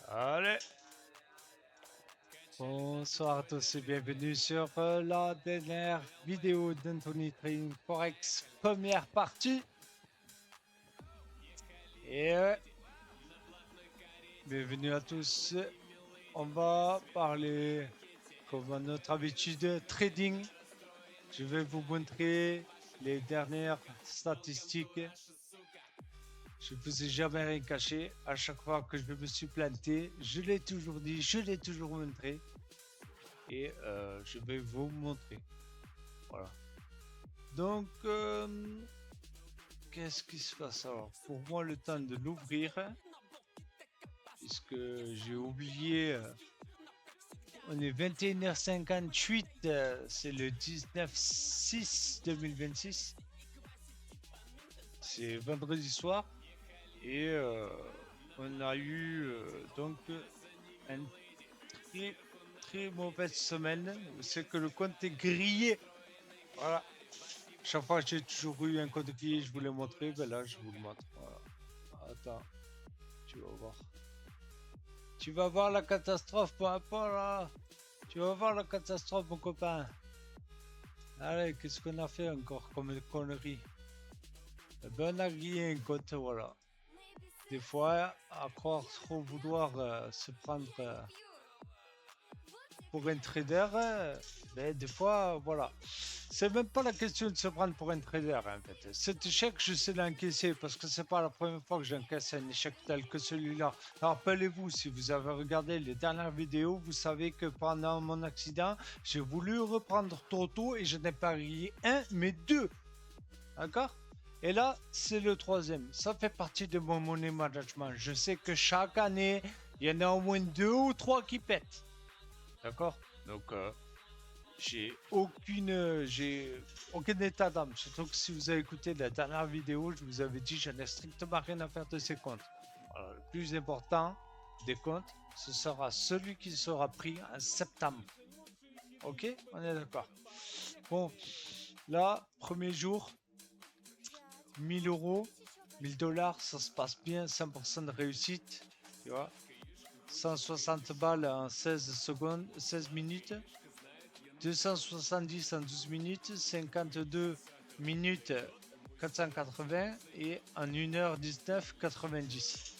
Allez, bonsoir à tous et bienvenue sur la dernière vidéo d'Anthony Trading Forex, première partie. Et bienvenue à tous. On va parler, comme à notre habitude, trading. Je vais vous montrer les dernières statistiques. Je ne vous ai jamais rien caché. À chaque fois que je me suis planté, je l'ai toujours dit, je l'ai toujours montré. Et je vais vous montrer. Voilà. Donc, qu'est-ce qui se passe alors? Pour moi, le temps de l'ouvrir, puisque j'ai oublié, on est 21h58, c'est le 19/6/2026. C'est vendredi soir. Et on a eu donc une très très mauvaise semaine. C'est que le compte est grillé. Voilà. Chaque fois j'ai toujours eu un compte grillé, je vous l'ai montré. Ben là, je vous le montre. Voilà. Attends, tu vas voir. Tu vas voir la catastrophe, peu importe là. Tu vas voir la catastrophe, mon copain. Allez, qu'est-ce qu'on a fait encore comme connerie? Eh ben, on a grillé un compte, voilà. Des fois, à croire trop vouloir se prendre pour un trader, ben, des fois, voilà. C'est même pas la question de se prendre pour un trader, en fait. Cet échec, je sais l'encaisser parce que c'est pas la première fois que j'encaisse un échec tel que celui-là. Rappelez-vous, si vous avez regardé les dernières vidéos, vous savez que pendant mon accident, j'ai voulu reprendre Toto et je n'ai pas grillé un, mais deux. D'accord? Et là, c'est le troisième. Ça fait partie de mon money management. Je sais que chaque année, il y en a au moins deux ou trois qui pètent. D'accord? Donc, j'ai aucun état d'âme. Surtout que si vous avez écouté la dernière vidéo, je vous avais dit, je n'ai strictement rien à faire de ces comptes. Alors, le plus important des comptes, ce sera celui qui sera pris en septembre. Ok? On est d'accord. Bon, là, premier jour, 1000 euros, 1000 dollars, ça se passe bien, 100% de réussite, tu vois. 160 balles en 16 secondes, 16 minutes, 270 en 12 minutes, 52 minutes 480 et en 1h19 90.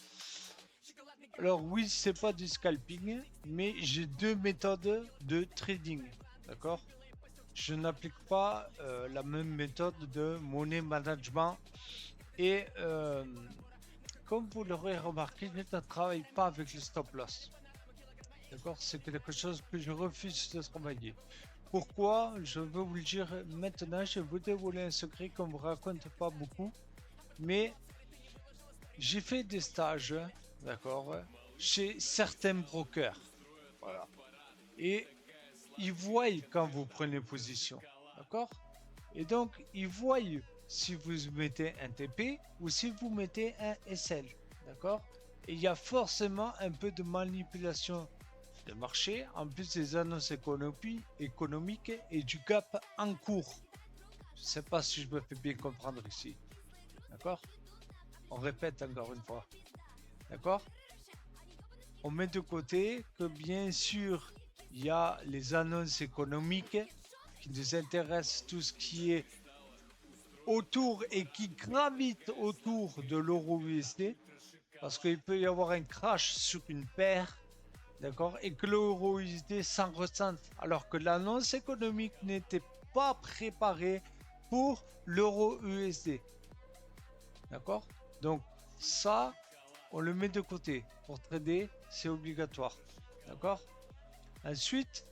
Alors oui, c'est pas du scalping, mais j'ai deux méthodes de trading, d'accord? Je n'applique pas la même méthode de money management et comme vous l'aurez remarqué, je ne travaille pas avec le stop loss. D'accord? C'est quelque chose que je refuse de travailler. Pourquoi? Je veux vous le dire maintenant. Je vais vous dévoiler un secret qu'on ne vous raconte pas beaucoup. Mais j'ai fait des stages, d'accord, chez certains brokers. Voilà. Et ils voient quand vous prenez position. D'accord? Et donc, ils voient si vous mettez un TP ou si vous mettez un SL. D'accord? Et il y a forcément un peu de manipulation de marché, en plus des annonces économiques et du gap en cours. Je ne sais pas si je me fais bien comprendre ici. D'accord? On répète encore une fois. D'accord? On met de côté que bien sûr, il y a les annonces économiques qui nous intéressent, tout ce qui est autour et qui gravite autour de l'euro USD, parce qu'il peut y avoir un crash sur une paire, d'accord, et que l'euro USD s'en ressente, alors que l'annonce économique n'était pas préparée pour l'euro USD, d'accord. Donc ça, on le met de côté. Pour trader, c'est obligatoire, d'accord. Ensuite,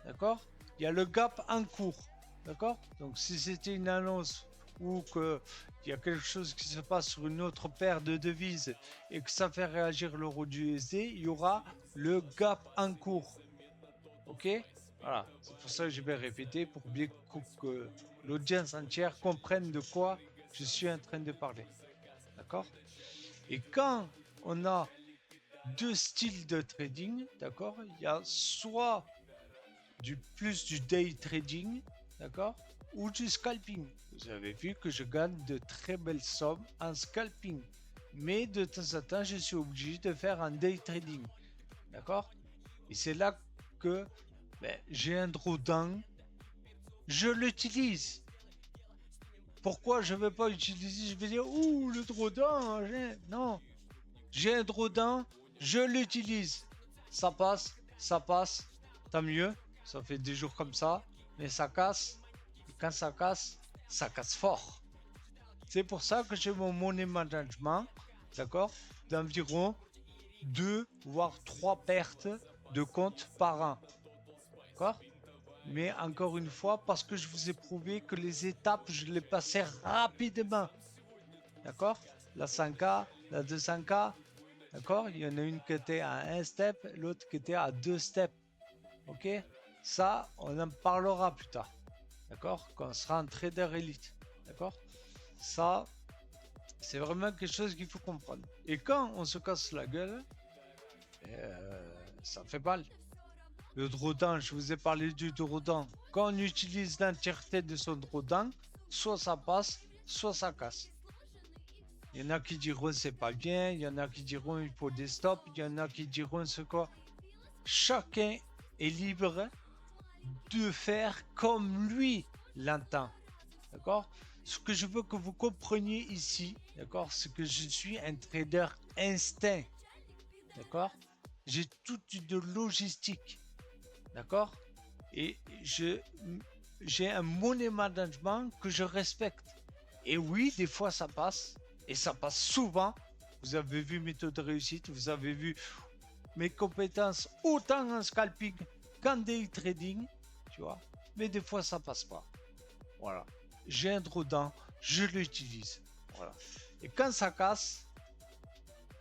d'accord, il y a le gap en cours, d'accord. Donc si c'était une annonce ou qu'il y a quelque chose qui se passe sur une autre paire de devises et que ça fait réagir l'euro du USD, il y aura le gap en cours. Ok? Voilà, c'est pour ça que je vais répéter pour bien que l'audience entière comprenne de quoi je suis en train de parler. D'accord? Et quand on a deux styles de trading, d'accord, il y a soit du day trading, d'accord, ou du scalping. Vous avez vu que je gagne de très belles sommes en scalping. Mais de temps en temps, je suis obligé de faire un day trading. D'accord? Et c'est là que j'ai un drawdown. Je l'utilise. Pourquoi je ne vais pas utiliser? Je vais dire, ouh, le drawdown. Non. J'ai un drawdown, je l'utilise. Ça passe, tant mieux. Ça fait des jours comme ça, mais ça casse. Et quand ça casse fort. C'est pour ça que j'ai mon money management, d'accord, d'environ 2 voire 3 pertes de compte par an. D'accord? Mais encore une fois, parce que je vous ai prouvé que les étapes, je les passais rapidement. D'accord? La 100K, la 200K, d'accord? Il y en a une qui était à 1 step, l'autre qui était à 2 steps. Ok? Ça, on en parlera plus tard. D'accord? Quand on sera un trader élite. D'accord? Ça, c'est vraiment quelque chose qu'il faut comprendre. Et quand on se casse la gueule, ça fait mal. Le drawdown, je vous ai parlé du drawdown. Quand on utilise l'entièreté de son drawdown, soit ça passe, soit ça casse. Il y en a qui diront c'est pas bien, il y en a qui diront il faut des stops, il y en a qui diront ce quoi. Chacun est libre de faire comme lui l'entend. D'accord? Ce que je veux que vous compreniez ici, d'accord, c'est que je suis un trader instinct. D'accord? J'ai toute une logistique. D'accord? Et j'ai un money management que je respecte. Et oui, des fois ça passe. Et ça passe souvent. Vous avez vu mes taux de réussite. Vous avez vu mes compétences autant en scalping qu'en day trading. Tu vois? Mais des fois ça passe pas. Voilà. J'ai un drawdown. Je l'utilise. Voilà. Et quand ça casse,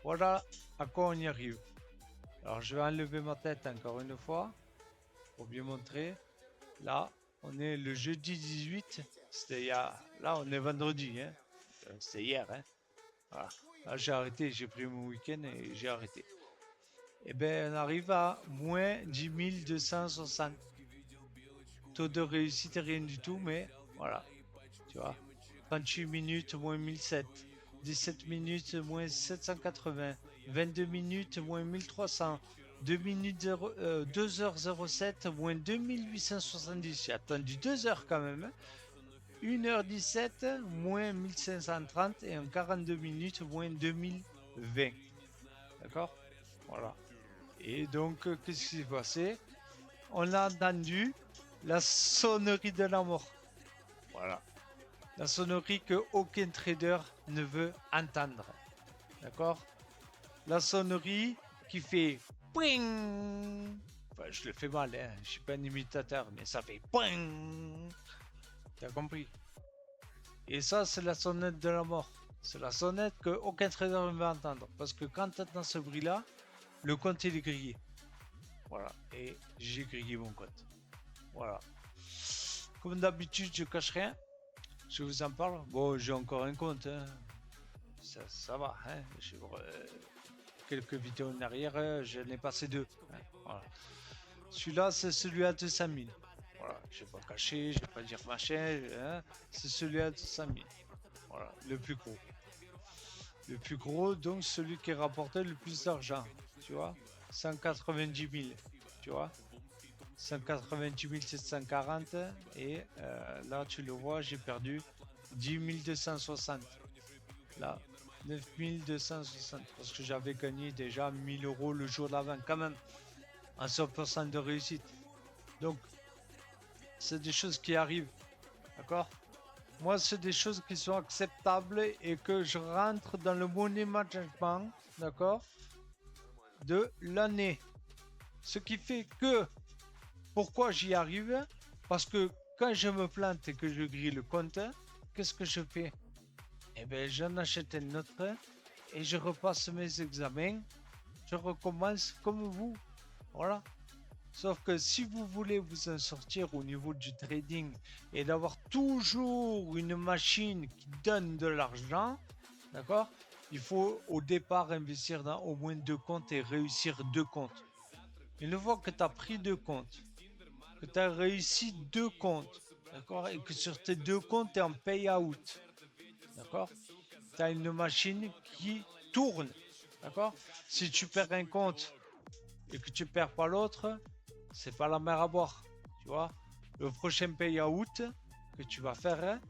voilà à quoi on y arrive. Alors je vais enlever ma tête encore une fois pour bien montrer. Là, on est le jeudi 18. C'était hier. Là, on est vendredi. Hein. C'était hier. Hein. Voilà. Là, j'ai arrêté. J'ai pris mon week-end et j'ai arrêté. Et bien, on arrive à moins 10 260. Taux de réussite, rien du tout, mais voilà. Tu vois. 38 minutes, moins 1007. 17 minutes, moins 780. 22 minutes, moins 1300. 2h07, moins 2870. J'ai attendu 2 heures quand même. Hein. 1h17, moins 1530 et en 42 minutes, moins 2020. D'accord? Voilà. Et donc, qu'est-ce qui s'est passé? On a entendu la sonnerie de la mort. Voilà. La sonnerie que aucun trader ne veut entendre. D'accord? La sonnerie qui fait Pouing. Enfin, je le fais mal, hein. Je suis pas un imitateur, mais ça fait Pouing. T'as compris? Et ça, c'est la sonnette de la mort. C'est la sonnette que aucun trader ne va entendre. Parce que quand tu entends ce bruit-là, le compte il est grillé. Voilà. Et j'ai grillé mon compte. Voilà. Comme d'habitude, je cache rien. Je vous en parle. Bon, j'ai encore un compte. Hein. Ça va. Hein. Quelques vidéos en arrière, j'en ai passé 2. Hein. Voilà. Celui-là, c'est celui à 200 000. Voilà, je vais pas cacher, je vais pas dire machin. Hein. C'est celui à 200 000. Voilà, le plus gros. Le plus gros, donc celui qui rapportait le plus d'argent. Tu vois, 190 000. Tu vois, 190 740. Et là, tu le vois, j'ai perdu 10 260. Là, 9 260. Parce que j'avais gagné déjà 1000 euros le jour d'avant, quand même. En 100% de réussite. Donc, c'est des choses qui arrivent. D'accord? Moi, c'est des choses qui sont acceptables et que je rentre dans le money management, d'accord, de l'année. Ce qui fait que, pourquoi j'y arrive? Parce que quand je me plante et que je grille le compte, qu'est-ce que je fais? Eh bien, j'en achète un autre et je repasse mes examens. Je recommence comme vous. Voilà. Sauf que si vous voulez vous en sortir au niveau du trading et d'avoir toujours une machine qui donne de l'argent, d'accord, il faut au départ investir dans au moins 2 comptes et réussir 2 comptes. Une fois que tu as pris 2 comptes, que tu as réussi 2 comptes, d'accord, et que sur tes deux comptes, tu es en payout, d'accord, tu as une machine qui tourne, d'accord. Si tu perds un compte et que tu perds pas l'autre, c'est pas la mer à boire, tu vois. Le prochain payout que tu vas faire,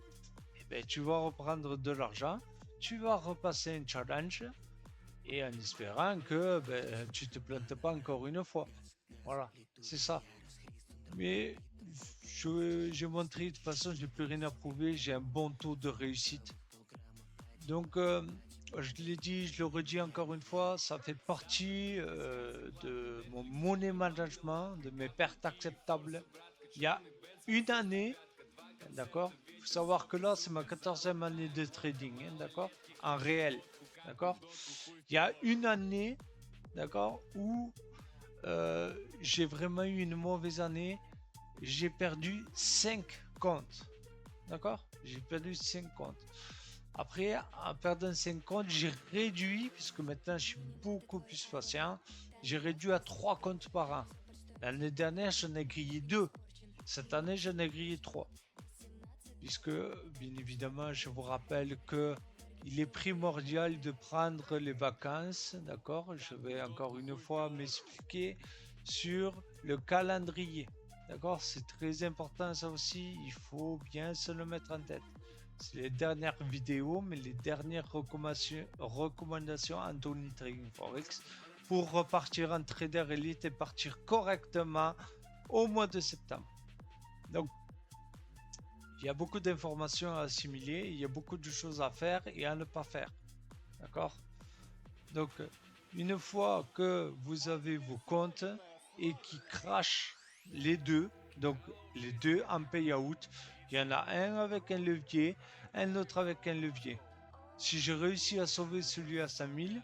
eh ben, tu vas reprendre de l'argent, tu vas repasser un challenge et en espérant que ben, tu te plantes pas encore une fois. Voilà, c'est ça. Mais j'ai montré, de toute façon, j'ai plus rien à prouver, j'ai un bon taux de réussite. Donc, je l'ai dit, je le redis encore une fois, ça fait partie de mon money management, de mes pertes acceptables. Il y a une année, d'accord? Il faut savoir que là, c'est ma 14e année de trading, hein, d'accord? En réel, d'accord? Il y a une année, d'accord, où j'ai vraiment eu une mauvaise année. J'ai perdu 5 comptes, d'accord? J'ai perdu 5 comptes. Après, en perdant 5 comptes, j'ai réduit, puisque maintenant je suis beaucoup plus patient, j'ai réduit à 3 comptes par an. L'année dernière, j'en ai grillé 2. Cette année, j'en ai grillé 3. Puisque, bien évidemment, je vous rappelle que il est primordial de prendre les vacances, d'accord? Je vais encore une fois m'expliquer sur le calendrier, d'accord? C'est très important ça aussi, il faut bien se le mettre en tête. C'est les dernières vidéos, mais les dernières recommandations Anthony Trading Forex pour repartir en trader elite et partir correctement au mois de septembre. Donc, il y a beaucoup d'informations à assimiler, il y a beaucoup de choses à faire et à ne pas faire. D'accord? Donc, une fois que vous avez vos comptes et qui crachent les deux, donc les deux en payout, il y en a un avec un levier, un autre avec un levier. Si j'ai réussi à sauver celui à 5000,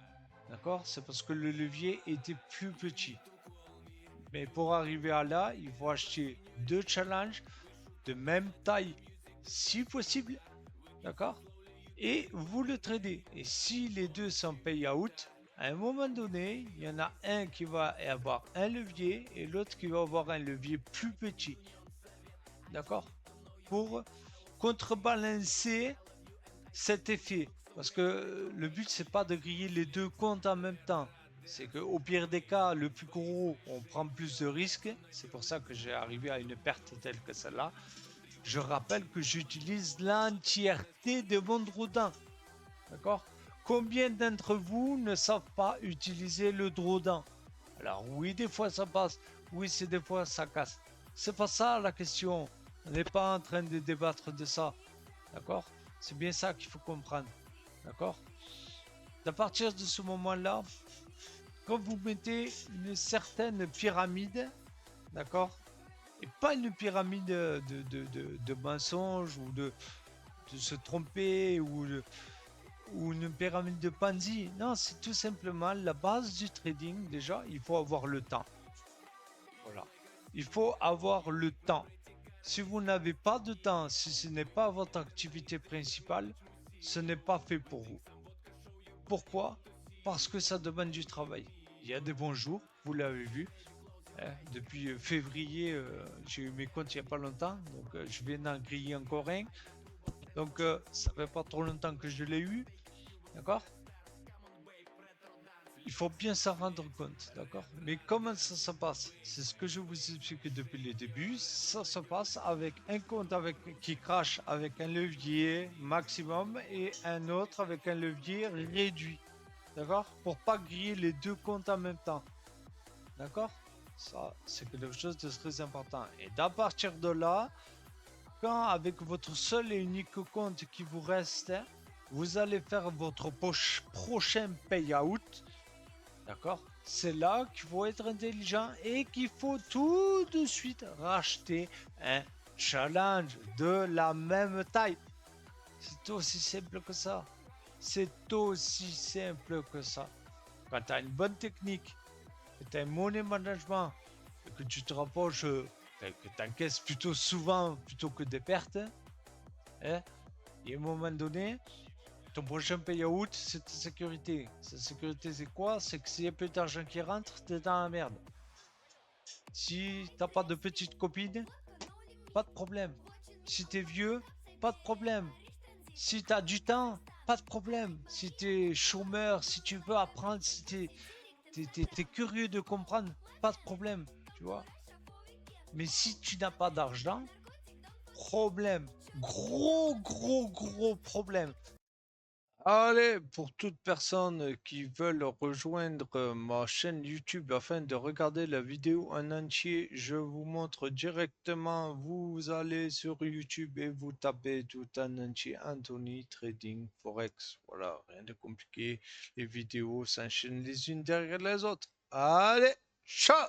d'accord, c'est parce que le levier était plus petit. Mais pour arriver à là, il faut acheter deux challenges de même taille, si possible, d'accord? Et vous le tradez. Et si les deux sont payout, à un moment donné, il y en a un qui va avoir un levier et l'autre qui va avoir un levier plus petit, d'accord? Pour contrebalancer cet effet. Parce que le but, c'est pas de griller les deux comptes en même temps. C'est qu'au pire des cas, le plus gros, on prend plus de risques. C'est pour ça que j'ai arrivé à une perte telle que celle-là. Je rappelle que j'utilise l'entièreté de mon drawdown. D'accord? Combien d'entre vous ne savent pas utiliser le drawdown? Alors oui, des fois ça passe. Oui, c'est des fois ça casse. C'est pas ça la question. On n'est pas en train de débattre de ça. D'accord? C'est bien ça qu'il faut comprendre. D'accord? À partir de ce moment-là, quand vous mettez une certaine pyramide, d'accord? Et pas une pyramide de mensonges ou de se tromper ou une pyramide de Ponzi. Non, c'est tout simplement la base du trading. Déjà, il faut avoir le temps. Voilà. Il faut avoir le temps. Si vous n'avez pas de temps, si ce n'est pas votre activité principale, ce n'est pas fait pour vous. Pourquoi? Parce que ça demande du travail. Il y a des bons jours, vous l'avez vu. Hein, depuis février, j'ai eu mes comptes il n'y a pas longtemps, donc je viens d'en griller encore un. Donc ça fait pas trop longtemps que je l'ai eu, d'accord? Il faut bien s'en rendre compte, d'accord? Mais comment ça se passe? C'est ce que je vous explique depuis le début. Ça se passe avec un compte qui crache avec un levier maximum et un autre avec un levier réduit, d'accord? Pour pas griller les deux comptes en même temps, d'accord? Ça, c'est quelque chose de très important. Et à partir de là, quand avec votre seul et unique compte qui vous reste, vous allez faire votre prochain payout. D'accord? C'est là qu'il faut être intelligent et qu'il faut tout de suite racheter un challenge de la même taille. C'est aussi simple que ça. C'est aussi simple que ça. Quand tu as une bonne technique, que tu as un money management, et que tu te rapproches, que tu encaisses plutôt souvent plutôt que des pertes, hein, et à un moment donné, ton prochain payout, c'est ta sécurité. Cette sécurité, c'est quoi? C'est que s'il y a peu d'argent qui rentre, t'es dans la merde. Si t'as pas de petite copine, pas de problème. Si t'es vieux, pas de problème. Si t'as du temps, pas de problème. Si t'es chômeur, si tu veux apprendre, si t'es curieux de comprendre, pas de problème, tu vois. Mais si tu n'as pas d'argent, problème. Gros, gros, gros problème. Allez, pour toute personne qui veulent rejoindre ma chaîne YouTube afin de regarder la vidéo en entier, je vous montre directement. Vous allez sur YouTube et vous tapez tout en entier Anthony Trading Forex. Voilà, rien de compliqué. Les vidéos s'enchaînent les unes derrière les autres. Allez, ciao!